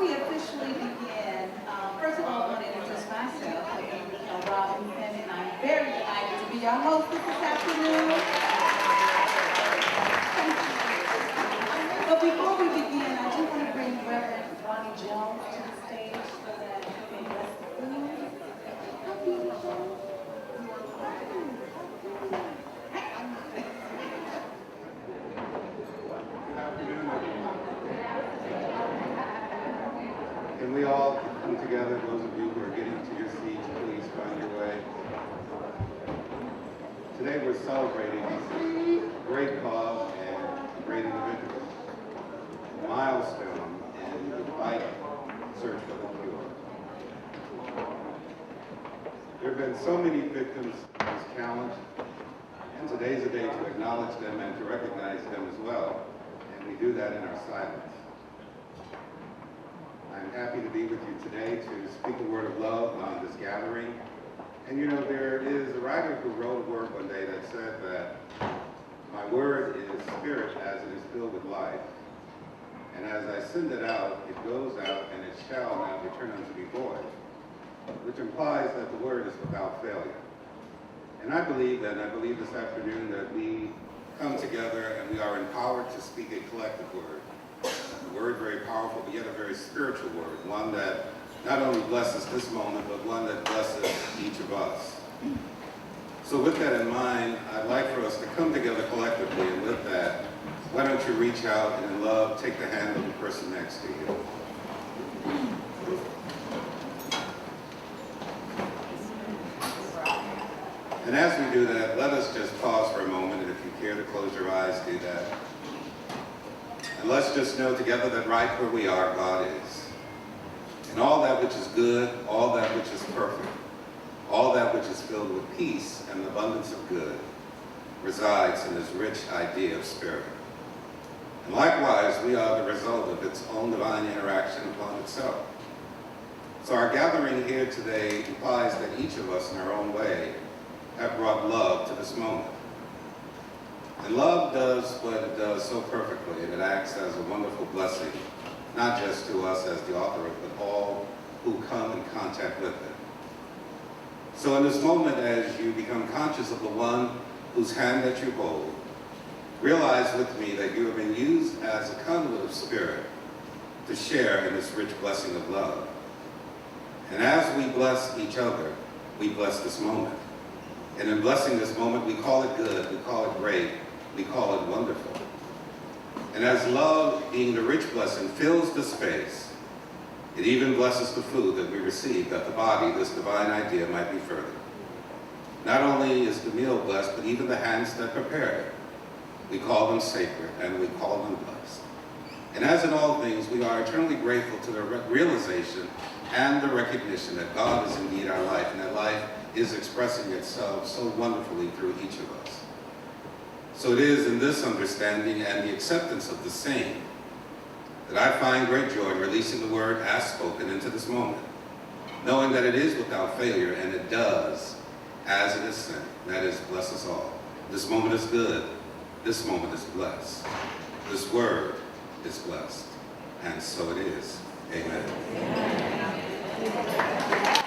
we officially begin, first of all, I want to introduce myself. I'm Wendy Raquel, and I'm very delighted to be your host this afternoon. But before we begin, I do want to bring Reverend Ronnie Jones to the stage so that he can bless the food. How beautiful. Can we all come together, those of you who are getting to your seats, please find your way. Today we're celebrating a great cause and a great individual, a milestone in the fight, search for the cure. There have been so many victims of this challenge, and today's a day to acknowledge them and to recognize them as well, and we do that in our silence. I'm happy to be with you today to speak a word of love on this gathering. And you know, there is a writer who wrote a word one day that said that my word is spirit as it is filled with life. And as I send it out, it goes out and it shall not return unto me void, which implies that the word is without failure. And I believe this afternoon that we come together and we are empowered to speak a collective word. A word very powerful, but yet a very spiritual word, one that not only blesses this moment, but one that blesses each of us. So with that in mind, I'd like for us to come together collectively, and with that, why don't you reach out and in love, take the hand of the person next to you. And as we do that, let us just pause for a moment, and if you care to close your eyes, do that. And let's just know together that right where we are, God is. And all that which is good, all that which is perfect, all that which is filled with peace and abundance of good resides in this rich idea of spirit. And likewise, we are the result of its own divine interaction upon itself. So our gathering here today implies that each of us in our own way have brought love to this moment. And love does what it does so perfectly, and it acts as a wonderful blessing, not just to us as the author of it, but all who come in contact with it. So in this moment, as you become conscious of the one whose hand that you hold, realize with me that you have been used as a conduit of spirit to share in this rich blessing of love. And as we bless each other, we bless this moment. And in blessing this moment, we call it good, we call it great, we call it wonderful. And as love, being the rich blessing, fills the space, it even blesses the food that we receive, that the body, this divine idea, might be furthered. Not only is the meal blessed, but even the hands that prepare it. We call them sacred, and we call them blessed. And as in all things, we are eternally grateful to the realization and the recognition that God is indeed our life, and that life is expressing itself so wonderfully through each of us. So it is in this understanding and the acceptance of the same that I find great joy in releasing the word as spoken into this moment, knowing that it is without failure, and it does as it is sent. That is, bless us all. This moment is good. This moment is blessed. This word is blessed. And so it is. Amen. Amen.